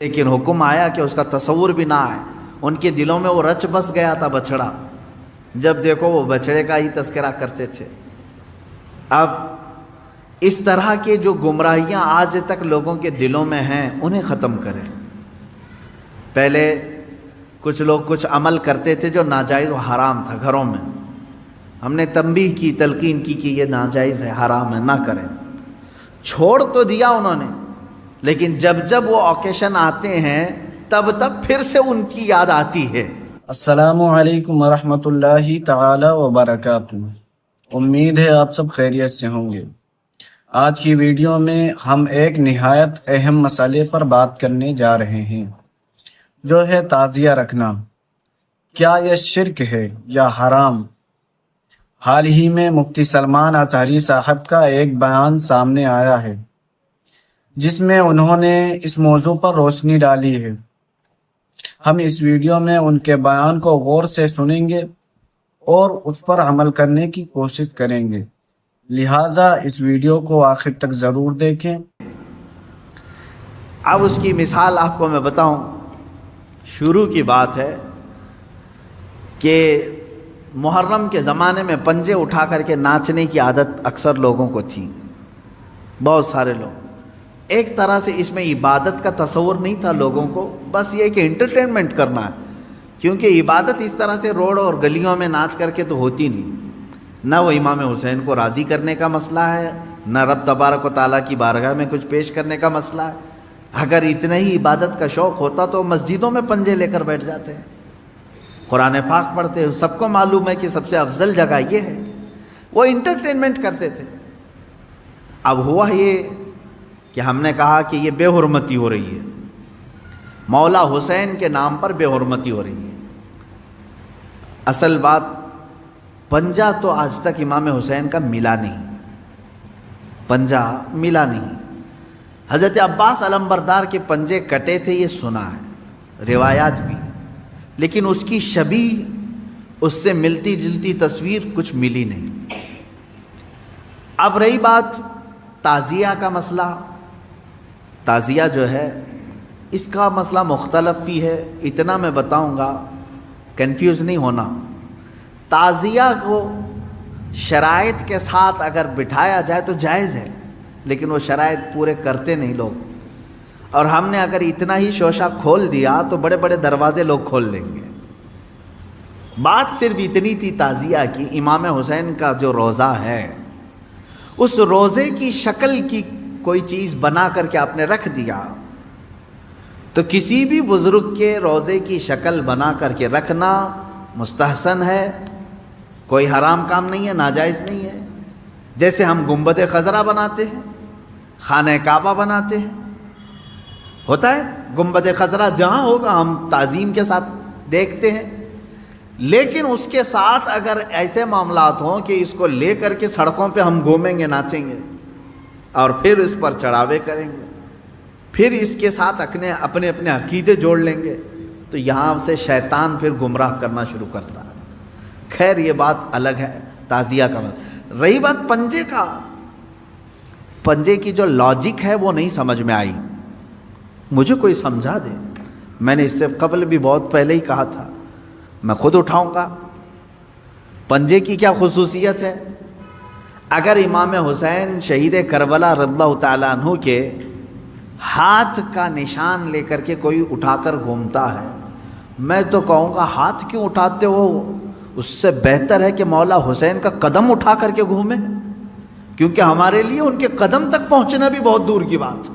لیکن حکم آیا کہ اس کا تصور بھی نہ آئے. ان کے دلوں میں وہ رچ بس گیا تھا بچڑا. جب دیکھو وہ بچڑے کا ہی تذکرہ کرتے تھے. اب اس طرح کے جو گمراہیاں آج تک لوگوں کے دلوں میں ہیں انہیں ختم کریں. پہلے کچھ لوگ کچھ عمل کرتے تھے جو ناجائز و حرام تھا گھروں میں. ہم نے تنبیہ کی، تلقین کی کہ یہ ناجائز ہے، حرام ہے، نہ کریں. چھوڑ تو دیا انہوں نے، لیکن جب جب وہ اوکیشن آتے ہیں تب پھر سے ان کی یاد آتی ہے. السلام علیکم ورحمۃ اللہ تعالی وبرکاتہ. امید ہے آپ سب خیریت سے ہوں گے. آج کی ویڈیو میں ہم ایک نہایت اہم مسئلے پر بات کرنے جا رہے ہیں، جو ہے تعزیہ رکھنا. کیا یہ شرک ہے یا حرام؟ حال ہی میں مفتی سلمان اظہری صاحب کا ایک بیان سامنے آیا ہے جس میں انہوں نے اس موضوع پر روشنی ڈالی ہے. ہم اس ویڈیو میں ان کے بیان کو غور سے سنیں گے اور اس پر عمل کرنے کی کوشش کریں گے، لہٰذا اس ویڈیو کو آخر تک ضرور دیکھیں. اب اس کی مثال آپ کو میں بتاؤں. شروع کی بات ہے کہ محرم کے زمانے میں پنجے اٹھا کر کے ناچنے کی عادت اکثر لوگوں کو تھی. بہت سارے لوگ، ایک طرح سے اس میں عبادت کا تصور نہیں تھا لوگوں کو، بس یہ کہ انٹرٹینمنٹ کرنا ہے. کیونکہ عبادت اس طرح سے روڈ اور گلیوں میں ناچ کر کے تو ہوتی نہیں. نہ وہ امام حسین کو راضی کرنے کا مسئلہ ہے، نہ رب تبارک و تعالیٰ کی بارگاہ میں کچھ پیش کرنے کا مسئلہ ہے. اگر اتنا ہی عبادت کا شوق ہوتا تو مسجدوں میں پنجے لے کر بیٹھ جاتے ہیں، قرآن پاک پڑھتے. سب کو معلوم ہے کہ سب سے افضل جگہ یہ ہے. وہ انٹرٹینمنٹ کرتے تھے. اب ہوا یہ کہ ہم نے کہا کہ یہ بے حرمتی ہو رہی ہے، مولا حسین کے نام پر بے حرمتی ہو رہی ہے. اصل بات، پنجہ تو آج تک امام حسین کا ملا نہیں، پنجہ ملا نہیں. حضرت عباس علمبردار کے پنجے کٹے تھے، یہ سنا ہے، روایات بھی، لیکن اس کی شبیہ، اس سے ملتی جلتی تصویر کچھ ملی نہیں. اب رہی بات تعزیہ کا مسئلہ. تعزیہ جو ہے اس کا مسئلہ مختلف بھی ہے. اتنا میں بتاؤں گا، کنفیوز نہیں ہونا. تعزیہ کو شرائط کے ساتھ اگر بٹھایا جائے تو جائز ہے، لیکن وہ شرائط پورے کرتے نہیں لوگ. اور ہم نے اگر اتنا ہی شوشہ کھول دیا تو بڑے بڑے دروازے لوگ کھول دیں گے. بات صرف اتنی تھی تعزیہ کی. امام حسین کا جو روضہ ہے، اس روضے کی شکل کی کوئی چیز بنا کر کے آپ نے رکھ دیا، تو کسی بھی بزرگ کے روضے کی شکل بنا کر کے رکھنا مستحسن ہے، کوئی حرام کام نہیں ہے، ناجائز نہیں ہے. جیسے ہم گنبد خضرا بناتے ہیں، خانہ کعبہ بناتے ہیں، ہوتا ہے گنبد خضرا جہاں ہوگا ہم تعظیم کے ساتھ دیکھتے ہیں. لیکن اس کے ساتھ اگر ایسے معاملات ہوں کہ اس کو لے کر کے سڑکوں پہ ہم گھومیں گے، ناچیں گے، اور پھر اس پر چڑھاوے کریں گے، پھر اس کے ساتھ اپنے عقیدے جوڑ لیں گے، تو یہاں سے شیطان پھر گمراہ کرنا شروع کرتا ہے. خیر یہ بات الگ ہے تعزیہ کا. رہی بات پنجے کا، پنجے کی جو لاجک ہے وہ نہیں سمجھ میں آئی. مجھے کوئی سمجھا دے. میں نے اس سے قبل بھی بہت پہلے ہی کہا تھا، میں خود اٹھاؤں گا. پنجے کی کیا خصوصیت ہے؟ اگر امام حسین شہید کربلا رضی اللہ تعالیٰ عنہ کے ہاتھ کا نشان لے کر کے کوئی اٹھا کر گھومتا ہے، میں تو کہوں گا ہاتھ کیوں اٹھاتے ہو؟ اس سے بہتر ہے کہ مولا حسین کا قدم اٹھا کر کے گھومیں، کیونکہ ہمارے لیے ان کے قدم تک پہنچنا بھی بہت دور کی بات ہے.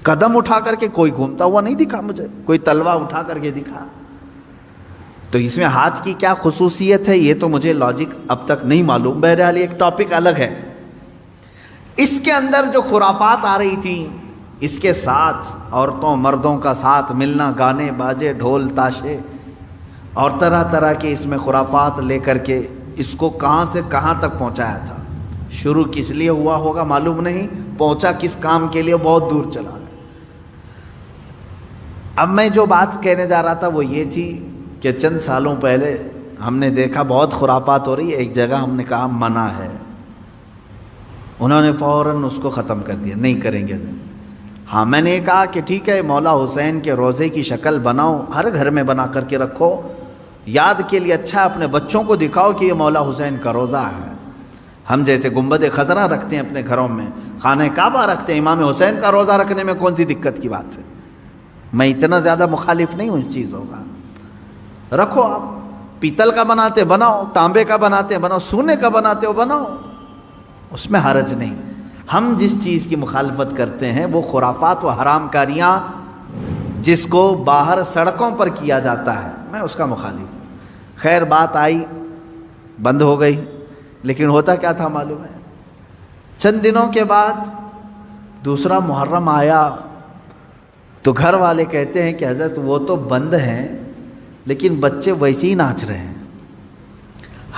قدم اٹھا کر کے کوئی گھومتا ہوا نہیں دکھا مجھے، کوئی تلوار اٹھا کر کے دکھا. تو اس میں ہاتھ کی کیا خصوصیت ہے یہ تو مجھے لاجک اب تک نہیں معلوم. بہرحال ایک ٹاپک الگ ہے. اس کے اندر جو خرافات آ رہی تھیں، اس کے ساتھ عورتوں مردوں کا ساتھ ملنا، گانے باجے ڈھول تاشے اور طرح طرح کے اس میں خرافات لے کر کے اس کو کہاں سے کہاں تک پہنچایا تھا. شروع کس لیے ہوا ہوگا معلوم نہیں، پہنچا کس کام کے لیے بہت دور چلا گیا. اب میں جو بات کہنے جا رہا تھا وہ یہ تھی کہ چند سالوں پہلے ہم نے دیکھا بہت خرافات ہو رہی ہے. ایک جگہ ہم نے کہا منع ہے، انہوں نے فوراً اس کو ختم کر دیا، نہیں کریں گے. ہاں میں نے کہا کہ ٹھیک ہے مولا حسین کے روزے کی شکل بناؤ، ہر گھر میں بنا کر کے رکھو، یاد کے لیے اچھا اپنے بچوں کو دکھاؤ کہ یہ مولا حسین کا روزہ ہے۔ ہم جیسے گنبد خضرا رکھتے ہیں اپنے گھروں میں، خانہ کعبہ رکھتے ہیں، امام حسین کا روزہ رکھنے میں کون سی دقت کی بات ہے؟ میں اتنا زیادہ مخالف نہیں ہوں اس چیزوں کا۔ رکھو، آپ پیتل کا بناتے بناؤ، تانبے کا بناتے بناؤ، سونے کا بناتے ہو بناؤ، اس میں حرج نہیں۔ ہم جس چیز کی مخالفت کرتے ہیں وہ خرافات و حرام کاریاں جس کو باہر سڑکوں پر کیا جاتا ہے، میں اس کا مخالف ہوں۔ خیر بات آئی، بند ہو گئی، لیکن ہوتا کیا تھا معلوم ہے؟ چند دنوں کے بعد دوسرا محرم آیا تو گھر والے کہتے ہیں کہ حضرت وہ تو بند ہیں لیکن بچے ویسے ہی ناچ رہے ہیں،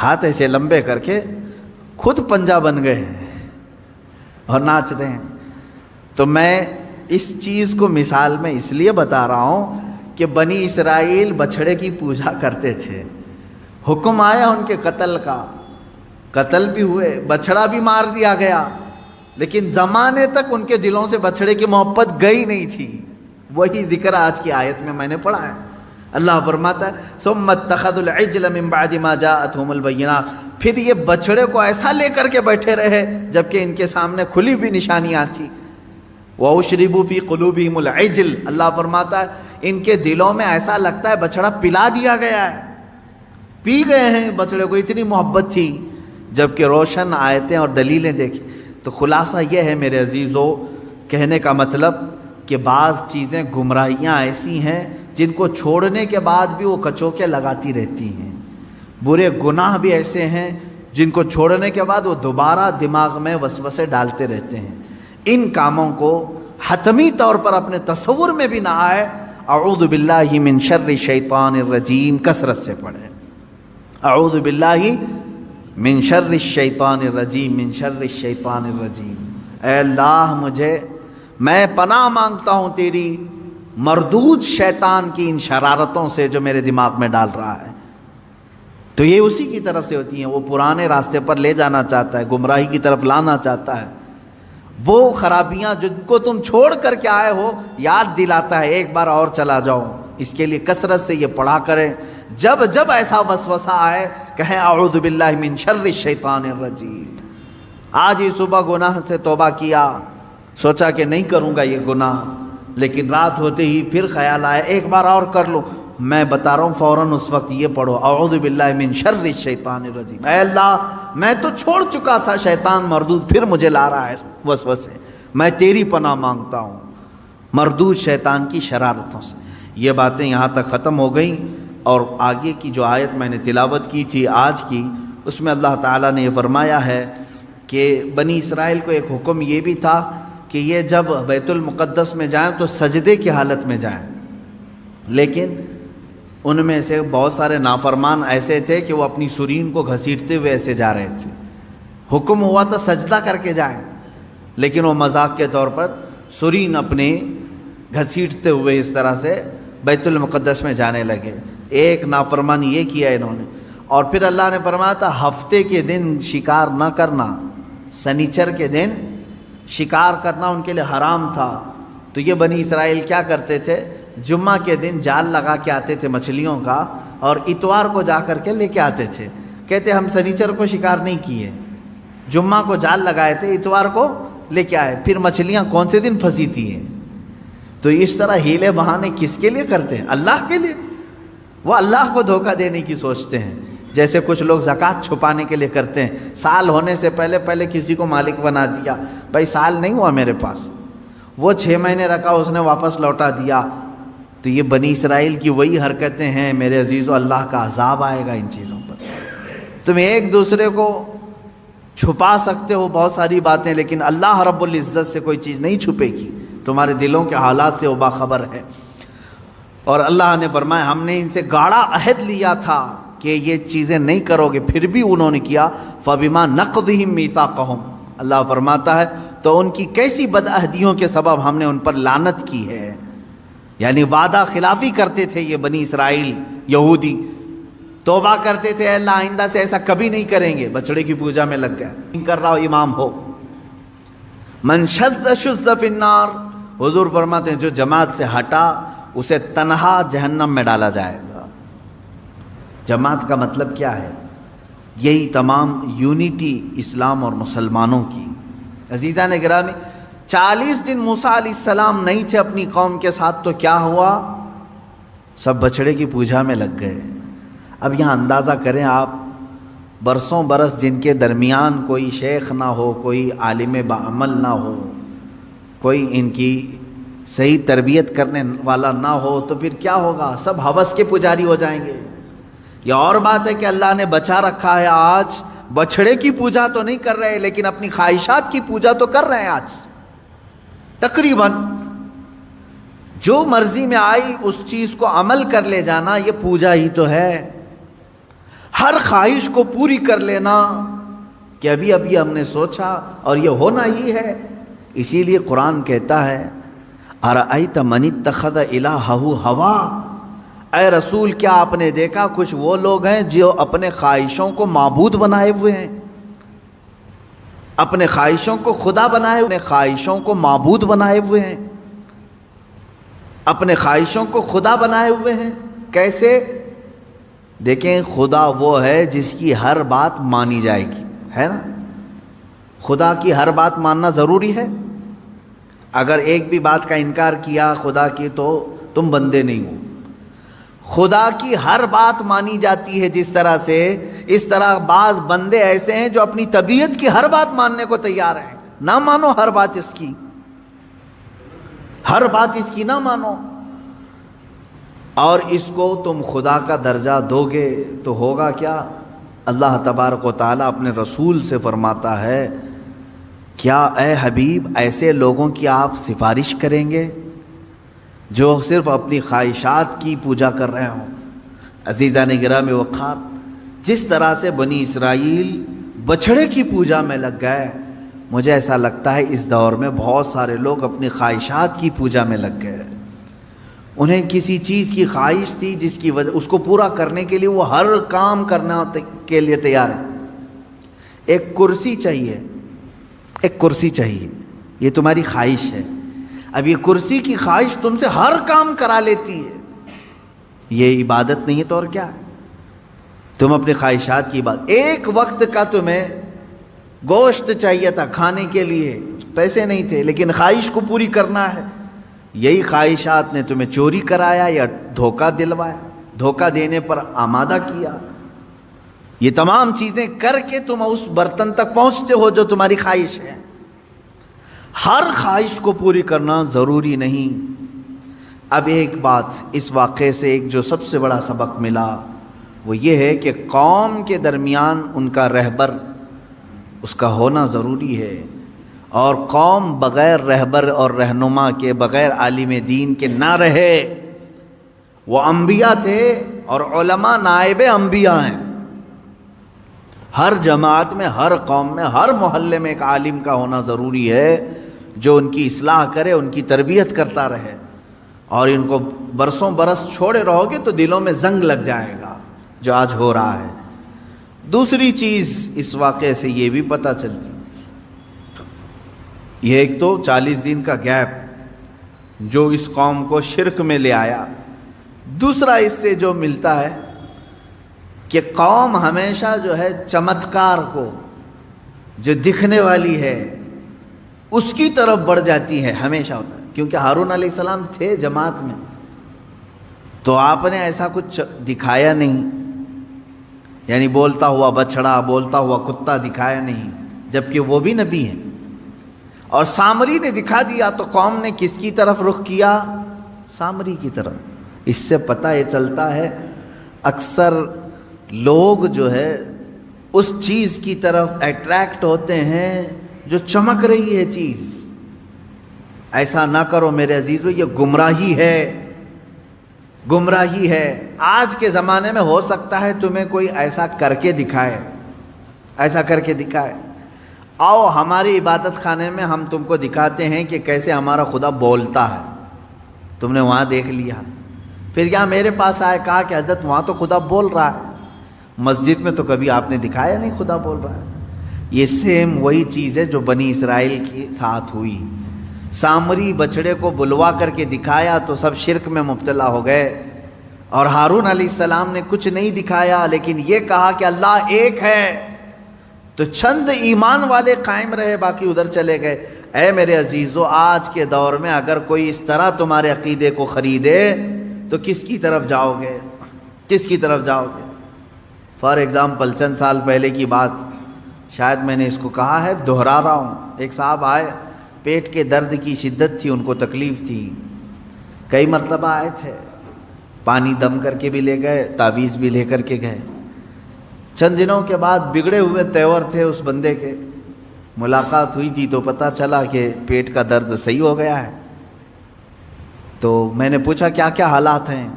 ہاتھ ایسے لمبے کر کے خود پنجہ بن گئے ہیں اور ناچ رہے ہیں۔ تو میں اس چیز کو مثال میں اس لیے بتا رہا ہوں کہ بنی اسرائیل بچھڑے کی پوجا کرتے تھے، حکم آیا ان کے قتل کا، قتل بھی ہوئے، بچھڑا بھی مار دیا گیا، لیکن زمانے تک ان کے دلوں سے بچھڑے کی محبت گئی نہیں تھی۔ وہی ذکر آج کی آیت میں نے پڑھا ہے۔ اللہ فرماتا ہے ثم اتخذوا العجل من بعد ما جاءتهم البینات، پھر یہ بچڑے کو ایسا لے کر کے بیٹھے رہے جبکہ ان کے سامنے کھلی ہوئی نشانیاں تھیں۔ وَأُشْرِبُوا فِي قُلُوبِهِمُ الْعِجْلَ، اللہ فرماتا ہے ان کے دلوں میں ایسا لگتا ہے بچڑا پلا دیا گیا ہے، پی گئے ہیں بچڑے کو، اتنی محبت تھی، جبکہ روشن آیتیں اور دلیلیں دیکھی۔ تو خلاصہ یہ ہے میرے عزیزو، کہنے کا مطلب کہ بعض چیزیں گمراہیاں ایسی ہیں جن کو چھوڑنے کے بعد بھی وہ کچوکے لگاتی رہتی ہیں، برے گناہ بھی ایسے ہیں جن کو چھوڑنے کے بعد وہ دوبارہ دماغ میں وسوسے ڈالتے رہتے ہیں۔ ان کاموں کو حتمی طور پر اپنے تصور میں بھی نہ آئے۔ اعوذ باللہ من شر الشیطان الرجیم کثرت سے پڑھیں، اعوذ باللہ من شر الشیطان الرجیم، من شر الشیطان الرجیم۔ اے اللہ میں پناہ مانگتا ہوں تیری مردود شیطان کی ان شرارتوں سے جو میرے دماغ میں ڈال رہا ہے۔ تو یہ اسی کی طرف سے ہوتی ہیں، وہ پرانے راستے پر لے جانا چاہتا ہے، گمراہی کی طرف لانا چاہتا ہے۔ وہ خرابیاں جن کو تم چھوڑ کر کے آئے ہو یاد دلاتا ہے ایک بار اور چلا جاؤ۔ اس کے لیے کثرت سے یہ پڑھا کریں، جب جب ایسا وسوسہ آئے کہیں اعوذ باللہ من شر الشیطان الرجیم۔ آج ہی صبح گناہ سے توبہ کیا، سوچا کہ نہیں کروں گا یہ گناہ، لیکن رات ہوتے ہی پھر خیال آیا ایک بار اور کر لوں، میں بتا رہا ہوں فوراً اس وقت یہ پڑھو اعوذ باللہ من شر الشیطان الرجیم۔ اے اللہ میں تو چھوڑ چکا تھا شیطان مردود، پھر مجھے لا رہا ہے وسوسے، میں تیری پناہ مانگتا ہوں مردود شیطان کی شرارتوں سے۔ یہ باتیں یہاں تک ختم ہو گئیں، اور آگے کی جو آیت میں نے تلاوت کی تھی آج کی، اس میں اللہ تعالیٰ نے یہ فرمایا ہے کہ بنی اسرائیل کو ایک حکم یہ بھی تھا کہ یہ جب بیت المقدس میں جائیں تو سجدے کی حالت میں جائیں، لیکن ان میں سے بہت سارے نافرمان ایسے تھے کہ وہ اپنی سرین کو گھسیٹتے ہوئے ایسے جا رہے تھے۔ حکم ہوا تو سجدہ کر کے جائیں، لیکن وہ مذاق کے طور پر سرین اپنے گھسیٹتے ہوئے اس طرح سے بیت المقدس میں جانے لگے۔ ایک نافرمان یہ کیا انہوں نے، اور پھر اللہ نے فرمایا تھا ہفتے کے دن شکار نہ کرنا، سنیچر کے دن شکار کرنا ان کے لیے حرام تھا۔ تو یہ بنی اسرائیل کیا کرتے تھے، جمعہ کے دن جال لگا کے آتے تھے مچھلیوں کا، اور اتوار کو جا کر کے لے کے آتے تھے۔ کہتے ہم سنیچر کو شکار نہیں کیے، جمعہ کو جال لگائے تھے، اتوار کو لے کے آئے، پھر مچھلیاں کون سے دن پھنسی تھی ہیں۔ تو اس طرح ہیلے بہانے کس کے لیے کرتے ہیں؟ اللہ کے لیے۔ وہ اللہ کو دھوکہ دینے کی سوچتے ہیں، جیسے کچھ لوگ زکوٰۃ چھپانے کے لیے کرتے ہیں، سال ہونے سے پہلے کسی کو مالک بنا دیا، بھائی سال نہیں ہوا میرے پاس، وہ 6 مہینے رکھا اس نے واپس لوٹا دیا۔ تو یہ بنی اسرائیل کی وہی حرکتیں ہیں میرے عزیزو، اللہ کا عذاب آئے گا ان چیزوں پر۔ تم ایک دوسرے کو چھپا سکتے ہو بہت ساری باتیں، لیکن اللہ رب العزت سے کوئی چیز نہیں چھپے گی، تمہارے دلوں کے حالات سے وہ باخبر ہے۔ اور اللہ نے فرمایا ہم نے ان سے گاڑا عہد لیا تھا کہ یہ چیزیں نہیں کرو گے، پھر بھی انہوں نے کیا۔ فَبِمَا نَقْضِهِمْ مِيثَاقَهُمْ، اللہ فرماتا ہے تو ان کی کیسی بدعہدیوں کے سبب ہم نے ان پر لعنت کی ہے۔ یعنی وعدہ خلافی کرتے تھے یہ بنی اسرائیل یہودی، توبہ کرتے تھے اللہ آئندہ سے ایسا کبھی نہیں کریں گے، بچڑے کی پوجا میں لگ گیا، کر رہا ہو امام ہو۔ من شذ شذ فی النار، حضور فرماتے ہیں جو جماعت سے ہٹا اسے تنہا جہنم میں ڈالا جائے گا۔ جماعت کا مطلب کیا ہے؟ یہی تمام یونٹی اسلام اور مسلمانوں کی۔ عزیزان گرامی، 40 دن موسیٰ علیہ السلام نہیں تھے اپنی قوم کے ساتھ تو کیا ہوا؟ سب بچڑے کی پوجا میں لگ گئے۔ اب یہاں اندازہ کریں آپ، برسوں برس جن کے درمیان کوئی شیخ نہ ہو، کوئی عالم بعمل نہ ہو، کوئی ان کی صحیح تربیت کرنے والا نہ ہو، تو پھر کیا ہوگا؟ سب ہوس کے پجاری ہو جائیں گے۔ یہ اور بات ہے کہ اللہ نے بچا رکھا ہے، آج بچڑے کی پوجا تو نہیں کر رہے لیکن اپنی خواہشات کی پوجا تو کر رہے ہیں۔ آج تقریباً جو مرضی میں آئی اس چیز کو عمل کر لے جانا، یہ پوجا ہی تو ہے۔ ہر خواہش کو پوری کر لینا کہ ابھی ابھی ہم نے سوچا اور یہ ہونا ہی ہے۔ اسی لیے قرآن کہتا ہے اَرَأَيْتَ مَنِ اتَّخَذَ إِلَٰهَهُ هَوَىٰ، اے رسول کیا آپ نے دیکھا کچھ وہ لوگ ہیں جو اپنے خواہشوں کو معبود بنائے ہوئے ہیں، اپنے خواہشوں کو خدا بنائے ہوئے، اپنے خواہشوں کو معبود بنائے ہوئے ہیں، اپنے خواہشوں کو خدا بنائے ہوئے ہیں۔ کیسے؟ دیکھیں، خدا وہ ہے جس کی ہر بات مانی جائے گی، ہے نا؟ خدا کی ہر بات ماننا ضروری ہے۔ اگر ایک بھی بات کا انکار کیا خدا کی تو تم بندے نہیں ہو۔ خدا کی ہر بات مانی جاتی ہے جس طرح سے، اس طرح بعض بندے ایسے ہیں جو اپنی طبیعت کی ہر بات ماننے کو تیار ہیں۔ نہ مانو ہر بات اس کی، ہر بات اس کی نہ مانو، اور اس کو تم خدا کا درجہ دو گے تو ہوگا کیا؟ اللہ تبارک و تعالیٰ اپنے رسول سے فرماتا ہے، کیا اے حبیب ایسے لوگوں کی آپ سفارش کریں گے جو صرف اپنی خواہشات کی پوجا کر رہے ہوں؟ عزیزان گرامی وقار، جس طرح سے بنی اسرائیل بچڑے کی پوجا میں لگ گئے، مجھے ایسا لگتا ہے اس دور میں بہت سارے لوگ اپنی خواہشات کی پوجا میں لگ گئے۔ انہیں کسی چیز کی خواہش تھی جس کی وجہ اس کو پورا کرنے کے لیے وہ ہر کام کرنا کے لیے تیار ہے۔ ایک کرسی چاہیے، ایک کرسی چاہیے، یہ تمہاری خواہش ہے۔ اب یہ کرسی کی خواہش تم سے ہر کام کرا لیتی ہے، یہ عبادت نہیں ہے تو اور کیا ہے؟ تم اپنے خواہشات کی بات، ایک وقت کا تمہیں گوشت چاہیے تھا کھانے کے لیے، پیسے نہیں تھے لیکن خواہش کو پوری کرنا ہے، یہی خواہشات نے تمہیں چوری کرایا یا دھوکہ دلوایا، دھوکہ دینے پر آمادہ کیا۔ یہ تمام چیزیں کر کے تم اس برتن تک پہنچتے ہو جو تمہاری خواہش ہے۔ ہر خواہش کو پوری کرنا ضروری نہیں۔ اب ایک بات اس واقعے سے ایک جو سب سے بڑا سبق ملا وہ یہ ہے کہ قوم کے درمیان ان کا رہبر، اس کا ہونا ضروری ہے، اور قوم بغیر رہبر اور رہنما کے، بغیر عالم دین کے نہ رہے۔ وہ انبیاء تھے اور علماء نائب انبیاء ہیں۔ ہر جماعت میں، ہر قوم میں، ہر محلے میں ایک عالم کا ہونا ضروری ہے جو ان کی اصلاح کرے، ان کی تربیت کرتا رہے۔ اور ان کو برسوں برس چھوڑے رہو گے تو دلوں میں زنگ لگ جائے گا جو آج ہو رہا ہے۔ دوسری چیز اس واقعے سے یہ بھی پتہ چلتی، یہ ایک تو 40 دن کا گیپ جو اس قوم کو شرک میں لے آیا، دوسرا اس سے جو ملتا ہے کہ قوم ہمیشہ جو ہے چمتکار کو، جو دکھنے والی ہے اس کی طرف بڑھ جاتی ہے، ہمیشہ ہوتا ہے۔ کیونکہ ہارون علیہ السلام تھے جماعت میں تو آپ نے ایسا کچھ دکھایا نہیں، یعنی بولتا ہوا بچڑا، بولتا ہوا کتا دکھایا نہیں، جبکہ وہ بھی نبی ہیں۔ اور سامری نے دکھا دیا تو قوم نے کس کی طرف رخ کیا؟ سامری کی طرف۔ اس سے پتہ یہ چلتا ہے اکثر لوگ جو ہے اس چیز کی طرف اٹریکٹ ہوتے ہیں جو چمک رہی ہے چیز۔ ایسا نہ کرو میرے عزیزو، یہ گمراہی ہے، گمراہی ہے۔ آج کے زمانے میں ہو سکتا ہے تمہیں کوئی ایسا کر کے دکھائے، ایسا کر کے دکھائے، آؤ ہماری عبادت خانے میں ہم تم کو دکھاتے ہیں کہ کیسے ہمارا خدا بولتا ہے، تم نے وہاں دیکھ لیا، پھر یہاں میرے پاس آئے، کہا کہ حضرت وہاں تو خدا بول رہا ہے، مسجد میں تو کبھی آپ نے دکھایا نہیں خدا بول رہا ہے۔ یہ سیم وہی چیز ہے جو بنی اسرائیل کے ساتھ ہوئی۔ سامری بچڑے کو بلوا کر کے دکھایا تو سب شرک میں مبتلا ہو گئے، اور ہارون علیہ السلام نے کچھ نہیں دکھایا لیکن یہ کہا کہ اللہ ایک ہے، تو چند ایمان والے قائم رہے، باقی ادھر چلے گئے۔ اے میرے عزیزو، آج کے دور میں اگر کوئی اس طرح تمہارے عقیدے کو خریدے تو کس کی طرف جاؤ گے؟ کس کی طرف جاؤ گے؟ فار ایگزامپل، چند سال پہلے کی بات، شاید میں نے اس کو کہا ہے، دہرا رہا ہوں۔ ایک صاحب آئے، پیٹ کے درد کی شدت تھی، ان کو تکلیف تھی، کئی مرتبہ آئے تھے، پانی دم کر کے بھی لے گئے، تعویذ بھی لے کر کے گئے۔ چند دنوں کے بعد بگڑے ہوئے تیور تھے اس بندے کے، ملاقات ہوئی تھی تو پتہ چلا کہ پیٹ کا درد صحیح ہو گیا ہے۔ تو میں نے پوچھا کیا کیا حالات ہیں؟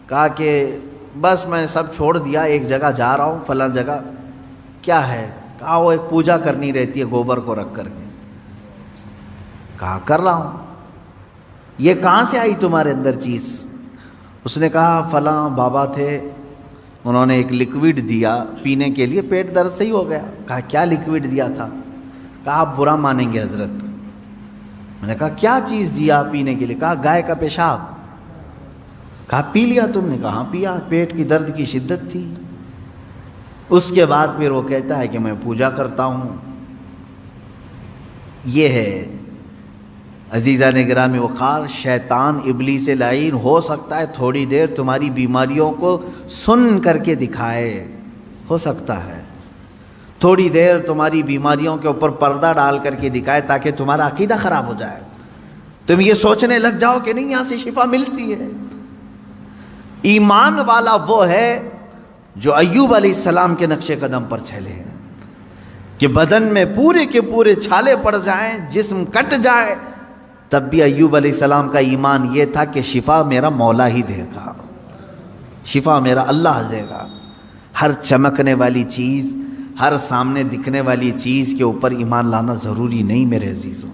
کہا کہ بس میں سب چھوڑ دیا، ایک جگہ جا رہا ہوں، فلاں جگہ۔ کیا ہے؟ کہا وہ ایک پوجا کرنی رہتی ہے گوبر کو رکھ کر کے۔ کہا کر رہا ہوں۔ یہ کہاں سے آئی تمہارے اندر چیز؟ اس نے کہا فلاں بابا تھے، انہوں نے ایک لکوڈ دیا پینے کے لیے، پیٹ درد صحیح ہو گیا۔ کہا کیا لکوڈ دیا تھا؟ کہا آپ برا مانیں گے حضرت۔ میں نے کہا کیا چیز دیا پینے کے لیے؟ کہا گائے کا پیشاب۔ کہا پی لیا تم نے؟ کہا ہاں پیا، پیٹ کی درد کی شدت تھی۔ اس کے بعد پھر وہ کہتا ہے کہ میں پوجا کرتا ہوں۔ یہ ہے عزیزان گرامی وقار، شیطان ابلیس لعین ہو سکتا ہے تھوڑی دیر تمہاری بیماریوں کو سن کر کے دکھائے، ہو سکتا ہے تھوڑی دیر تمہاری بیماریوں کے اوپر پردہ ڈال کر کے دکھائے تاکہ تمہارا عقیدہ خراب ہو جائے، تم یہ سوچنے لگ جاؤ کہ نہیں یہاں سے شفا ملتی ہے۔ ایمان والا وہ ہے جو ایوب علیہ السلام کے نقش قدم پر چلے ہیں کہ بدن میں پورے کے پورے چھالے پڑ جائیں، جسم کٹ جائے، تب بھی ایوب علیہ السلام کا ایمان یہ تھا کہ شفا میرا مولا ہی دے گا، شفا میرا اللہ دے گا۔ ہر چمکنے والی چیز، ہر سامنے دکھنے والی چیز کے اوپر ایمان لانا ضروری نہیں میرے عزیزوں۔